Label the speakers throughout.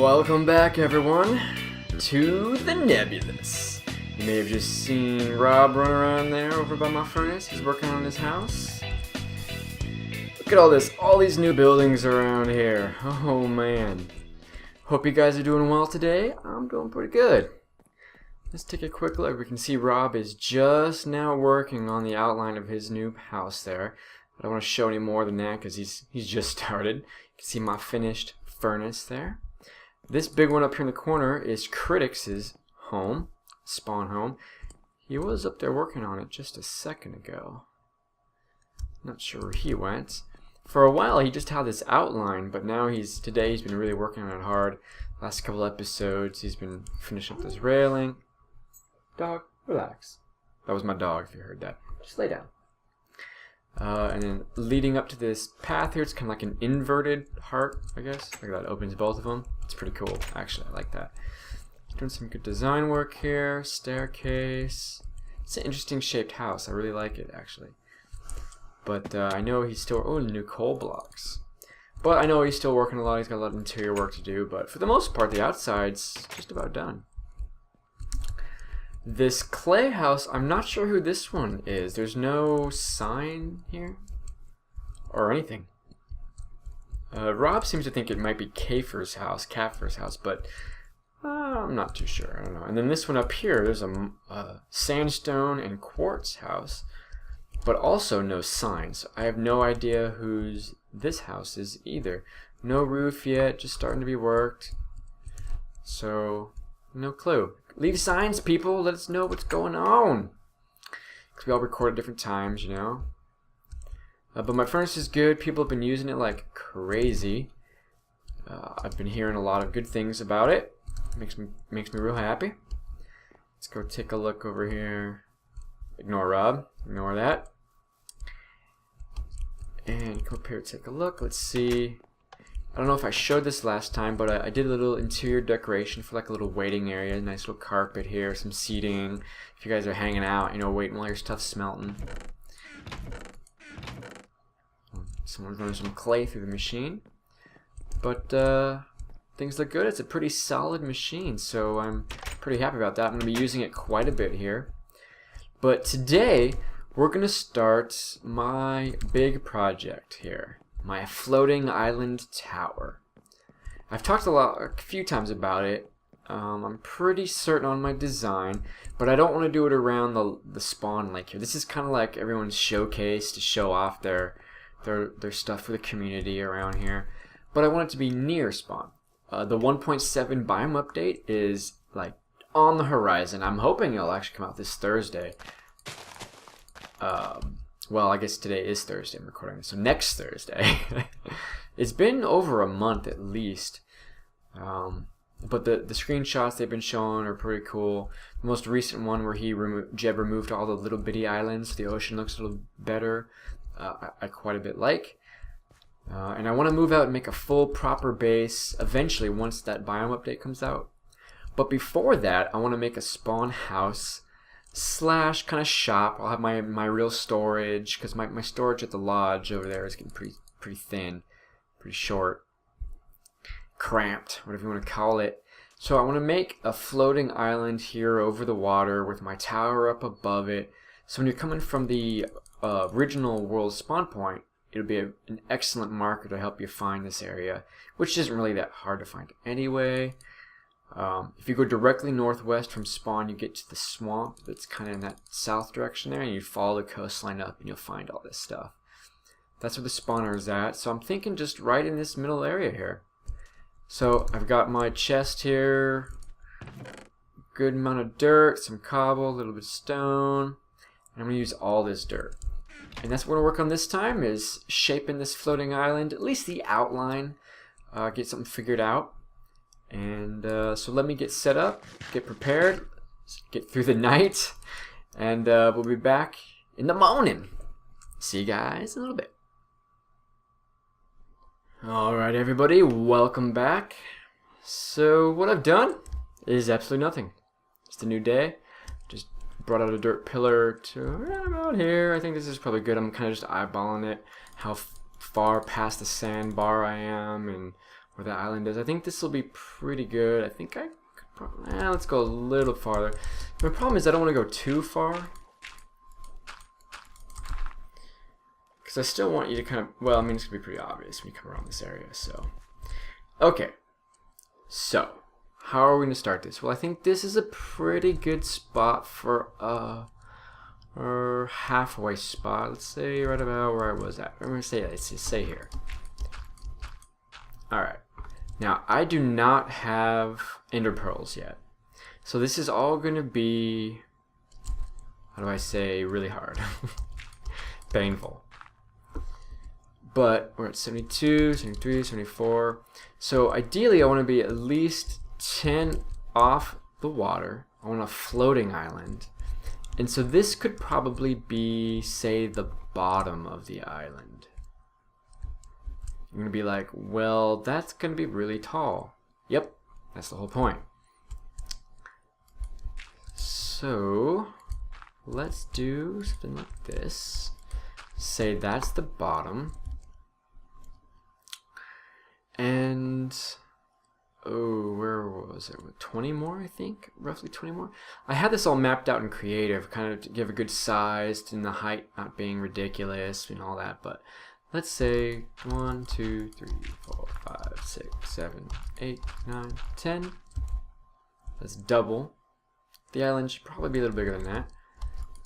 Speaker 1: Welcome back, everyone, to the Nebulous. You may have just seen Rob run around there over by my furnace. He's working on his house. Look at all these new buildings around here. Oh man. Hope you guys are doing well today. I'm doing pretty good. Let's take a quick look. We can see Rob is just now working on the outline of his new house there. I don't want to show any more than that because he's just started. You can see my finished furnace there. This big one up here in the corner is Critic's home, spawn home. He was up there working on it just a second ago. Not sure where he went. For a while he just had this outline, but now today he's been really working on it hard. Last couple episodes he's been finishing up this railing. Dog, relax. That was my dog if you heard that. Just lay down. And then leading up to this path here, it's kind of like an inverted heart, I guess. Like that opens both of them. It's pretty cool, actually. I like that. Doing some good design work here. Staircase. It's an interesting shaped house. I really like it, actually. But I know he's still... Oh, new coal blocks. But I know he's still working a lot. He's got a lot of interior work to do. But for the most part, the outside's just about done. This clay house, I'm not sure who this one is. There's no sign here or anything. Rob seems to think it might be Kafir's house, but I'm not too sure. I don't know. And then this one up here, there's a sandstone and quartz house, but also no sign. So I have no idea whose this house is either. No roof yet, just starting to be worked. So no clue. Leave signs, people. Let us know what's going on. Because we all record at different times, you know. But my furnace is good. People have been using it like crazy. I've been hearing a lot of good things about it. Makes me real happy. Let's go take a look over here. Ignore Rob. Ignore that. And come up here, take a look. Let's see. I don't know if I showed this last time, but I did a little interior decoration for like a little waiting area. Nice little carpet here, some seating. If you guys are hanging out, you know, waiting while your stuff's smelting. Someone's running some clay through the machine. But things look good. It's a pretty solid machine, so I'm pretty happy about that. I'm going to be using it quite a bit here. But today, we're going to start my big project here. My floating island tower. I've talked a few times about it. I'm pretty certain on my design, but I don't want to do it around the spawn lake here. This is kind of like everyone's showcase to show off their stuff for the community around here. But I want it to be near spawn. The 1.7 biome update is like on the horizon. I'm hoping it'll actually come out this Thursday. Well, I guess today is Thursday. I'm recording this, so next Thursday. It's been over a month at least. But the screenshots they've been showing are pretty cool. The most recent one where Jeb removed all the little bitty islands, so the ocean looks a little better. I quite a bit like. And I want to move out and make a full proper base eventually once that biome update comes out. But before that, I want to make a spawn house / kind of shop. I'll have my real storage because my storage at the lodge over there is getting pretty thin, pretty short, cramped, whatever you want to call it. So I want to make a floating island here over the water with my tower up above it. So when you're coming from the original world spawn point, it'll be an excellent marker to help you find this area, which isn't really that hard to find anyway. If you go directly northwest from spawn, you get to the swamp that's kind of in that south direction there, and you follow the coastline up and you'll find all this stuff. That's where the spawner is at, so I'm thinking just right in this middle area here. So I've got my chest here, good amount of dirt, some cobble, a little bit of stone, and I'm going to use all this dirt. And that's what we're going to work on this time, is shaping this floating island, at least the outline, get something figured out. And so let me get set up, get prepared, get through the night, and we'll be back in the morning. See you guys in a little bit. Alright everybody, welcome back. So what I've done is absolutely nothing. Just a new day. Just brought out a dirt pillar to right about here. I think this is probably good. I'm kind of just eyeballing it, how far past the sandbar I am, and where that island is. I think this will be pretty good. I think I could probably, let's go a little farther. The problem is I don't want to go too far, because I still want you to kind of, well, I mean, it's going to be pretty obvious when you come around this area, so. Okay, so how are we going to start this? Well, I think this is a pretty good spot for our halfway spot. Let's say right about where I was at. I'm going to say, let's just say here. Alright, now I do not have ender pearls yet. So this is all going to be, how do I say, really hard. Painful. But we're at 72, 73, 74. So ideally I want to be at least 10 off the water. I want a floating island. And so this could probably be, say, the bottom of the island. You're going to be like, well, that's going to be really tall. Yep, that's the whole point. So let's do something like this. Say that's the bottom. And, oh, where was it? 20 more, I think? Roughly 20 more? I had this all mapped out in creative, kind of to give a good size and the height not being ridiculous and all that, but let's say 1, 2, 3, 4, 5, 6, 7, 8, 9, 10. That's double. The island should probably be a little bigger than that.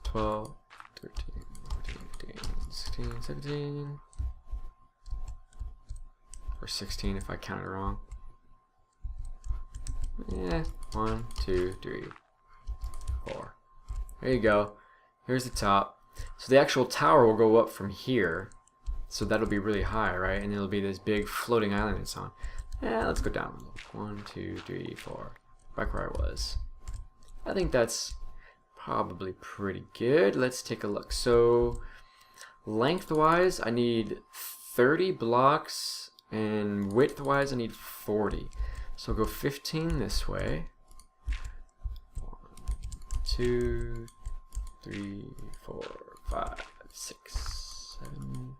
Speaker 1: 12, 13, 14, 15, 16, 17. Or 16 if I counted wrong. Yeah, 1, 2, 3, 4. There you go. Here's the top. So the actual tower will go up from here. So that'll be really high, right? And it'll be this big floating island it's on. Yeah, let's go down a little. 1, 2, 3, 4. Back where I was. I think that's probably pretty good. Let's take a look. So lengthwise, I need 30 blocks. And width-wise, I need 40. So I'll go 15 this way. 1, 2, 3, 4, 5, 6, 7.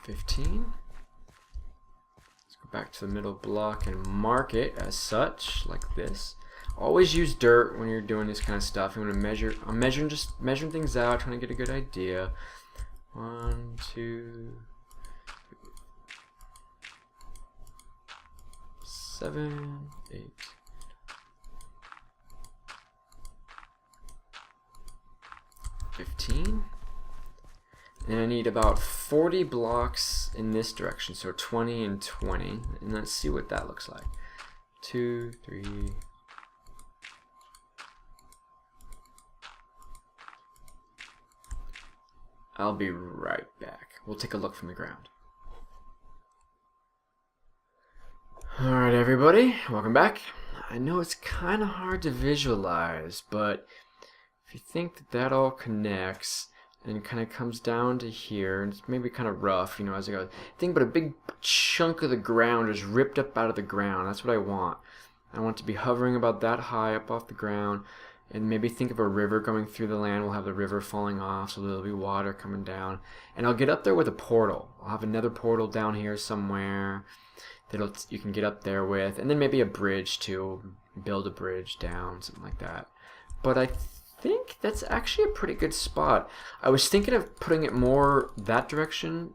Speaker 1: 15. Let's go back to the middle block and mark it as such, like this. Always use dirt when you're doing this kind of stuff. I'm gonna measure. I'm just measuring things out, trying to get a good idea. 1, 2, 7, 8. 15. And I need about 40 blocks in this direction, so 20 and 20. And let's see what that looks like. 2, 3. I'll be right back. We'll take a look from the ground. Alright everybody, welcome back. I know it's kind of hard to visualize, but if you think that that all connects and kind of comes down to here, and it's maybe kind of rough, you know, as I go, think about a big chunk of the ground is ripped up out of the ground. That's what I want. I want it to be hovering about that high up off the ground. And maybe think of a river going through the land. We'll have the river falling off, so there'll be water coming down. And I'll get up there with a portal. I'll have another portal down here somewhere that you can get up there with. And then maybe a bridge too. Build a bridge down, something like that. But I think that's actually a pretty good spot. I was thinking of putting it more that direction,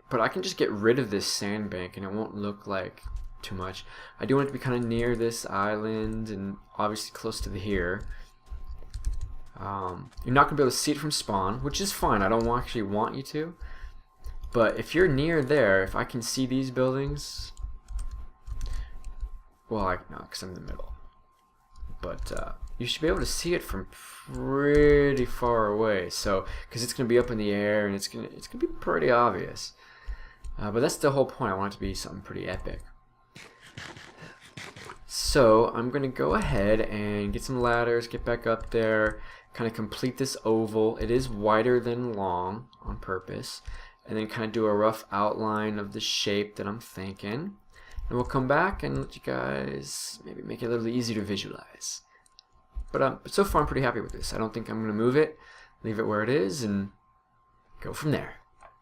Speaker 1: but I can just get rid of this sandbank and it won't look like too much. I do want it to be kind of near this island and obviously close to here. You're not going to be able to see it from spawn, which is fine. I don't actually want you to. But if you're near there, if I can see these buildings, well, no, because I'm in the middle. But you should be able to see it from pretty far away. So, because it's going to be up in the air and it's going to be pretty obvious. But that's the whole point. I want it to be something pretty epic. So I'm going to go ahead and get some ladders, get back up there, kind of complete this oval. It is wider than long on purpose. And then kind of do a rough outline of the shape that I'm thinking. And we'll come back and let you guys maybe make it a little easier to visualize. But so far I'm pretty happy with this. I don't think I'm going to move it. Leave it where it is. And go from there.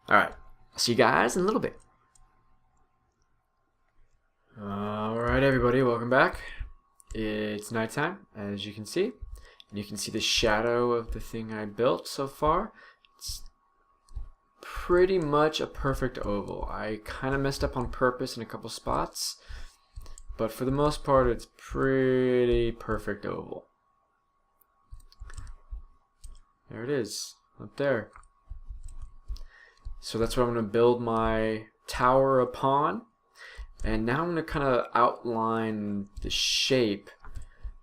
Speaker 1: Alright, I'll see you guys in a little bit. Alright everybody, welcome back. It's nighttime, as you can see. And you can see the shadow of the thing I built so far. It's pretty much a perfect oval. I kind of messed up on purpose in a couple spots, but for the most part it's pretty perfect oval. There it is, up there. So that's what I'm going to build my tower upon. And now I'm going to kind of outline the shape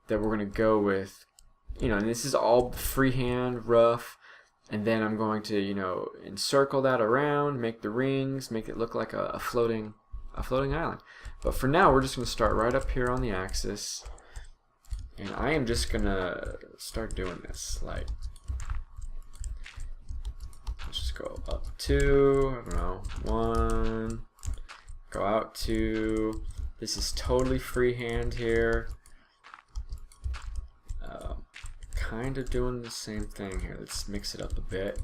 Speaker 1: that we're going to go with. You know, and this is all freehand, rough. And then I'm going to, you know, encircle that around, make the rings, make it look like a floating island. But for now, we're just going to start right up here on the axis. And I am just going to start doing this. Like, let's just go up 2, I don't know, 1, go out 2. This is totally freehand here. Kind of doing the same thing here. Let's mix it up a bit.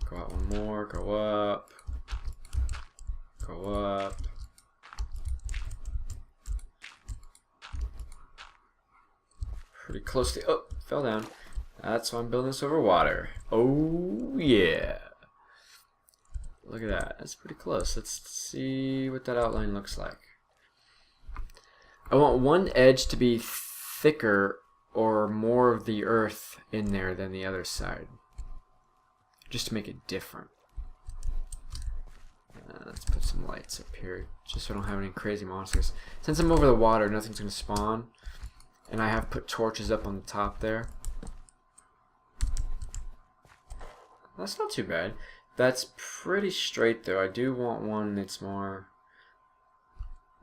Speaker 1: Go out 1 more, go up, go up. Pretty close to, oh, fell down. That's why I'm building this over water. Oh yeah. Look at that. That's pretty close. Let's see what that outline looks like. I want one edge to be thicker or more of the earth in there than the other side, just to make it different. Let's put some lights up here, just so I don't have any crazy monsters. Since I'm over the water, nothing's going to spawn, and I have put torches up on the top there. That's not too bad. That's pretty straight though. I do want one that's more...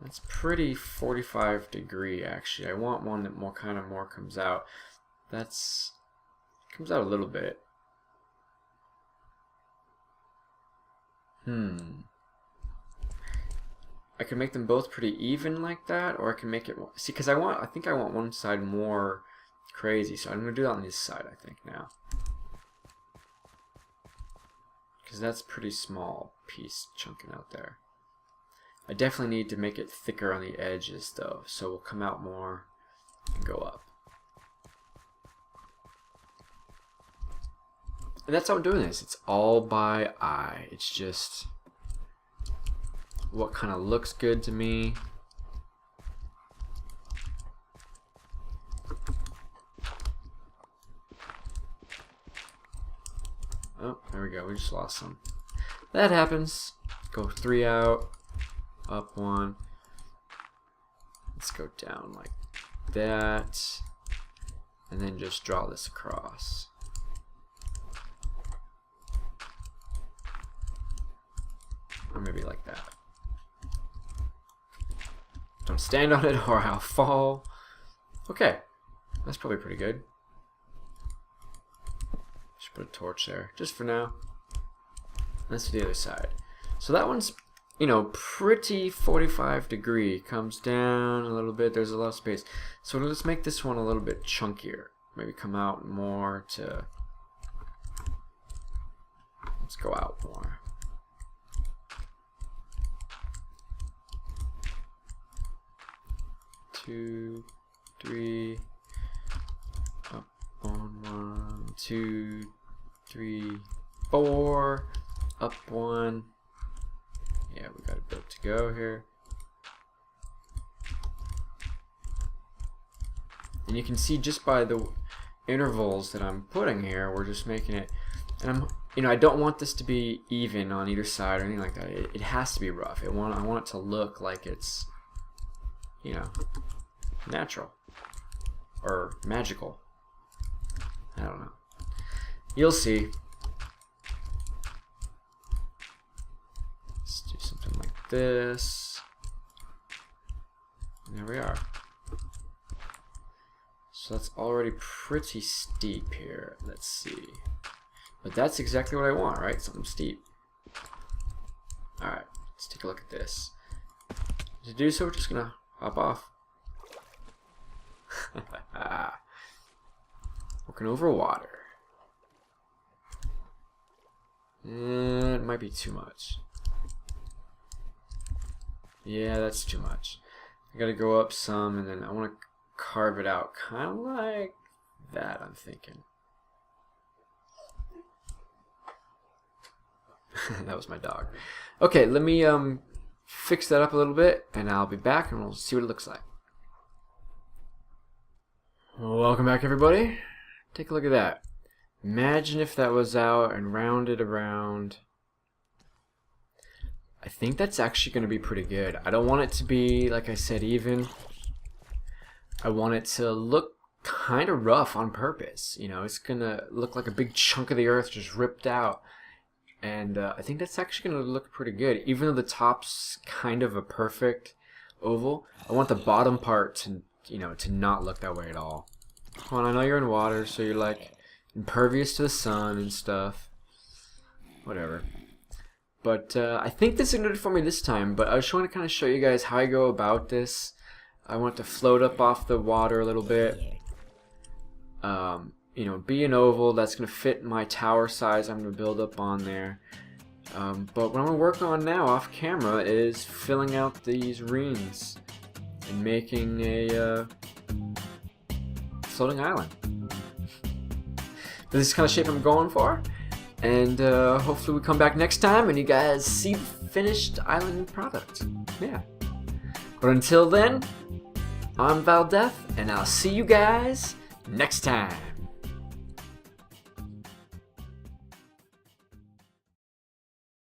Speaker 1: That's pretty 45 degree actually. I want one that more comes out. That's comes out a little bit. I can make them both pretty even like that, or I can make it, see, because I think I want one side more crazy, so I'm gonna do that on this side I think now. Because that's pretty small piece chunking out there. I definitely need to make it thicker on the edges though, so it'll come out more and go up. And that's how I'm doing this. It's all by eye. It's just what kind of looks good to me. Oh, there we go. We just lost some. That happens. Go 3 out. Up 1. Let's go down like that. And then just draw this across. Or maybe like that. Don't stand on it or I'll fall. Okay. That's probably pretty good. Just put a torch there. Just for now. That's the other side. So that one's, you know, pretty 45 degree. Comes down a little bit. There's a lot of space. So let's make this one a little bit chunkier. Maybe come out more to... Let's go out more. Two, 3, up 1, 2, 3, 4, up 1. Yeah, we got a bit to go here. And you can see just by the intervals that I'm putting here, we're just making it, and I don't want this to be even on either side or anything like that. It has to be rough. I want it to look like it's, you know, natural or magical. I don't know. You'll see. Let's do something like this. And there we are. So that's already pretty steep here. Let's see. But that's exactly what I want, right? Something steep. Alright, let's take a look at this. To do so, we're just gonna hop off. Working over water. It might be too much. Yeah, that's too much. I gotta go up some, and then I want to carve it out, kind of like that, I'm thinking. That was my dog. Okay, let me fix that up a little bit, and I'll be back, and we'll see what it looks like. Welcome back, everybody. Take a look at that. Imagine if that was out and rounded around. I think that's actually going to be pretty good. I don't want it to be, like I said, even. I want it to look kind of rough on purpose. You know, it's going to look like a big chunk of the earth just ripped out. And I think that's actually going to look pretty good. Even though the top's kind of a perfect oval, I want the bottom part to, you know, to not look that way at all. Come on, I know you're in water, so you're like impervious to the sun and stuff. Whatever. But I think this is good for me this time, but I just want to kind of show you guys how I go about this. I want to float up off the water a little bit. You know, be an oval that's going to fit my tower size I'm going to build up on there. But what I'm going to work on now off camera is filling out these rings and making a floating island. This is kind of shape I'm going for. And hopefully we come back next time and you guys see the finished island product. Yeah. But until then, I'm Vaaldeth, and I'll see you guys next time.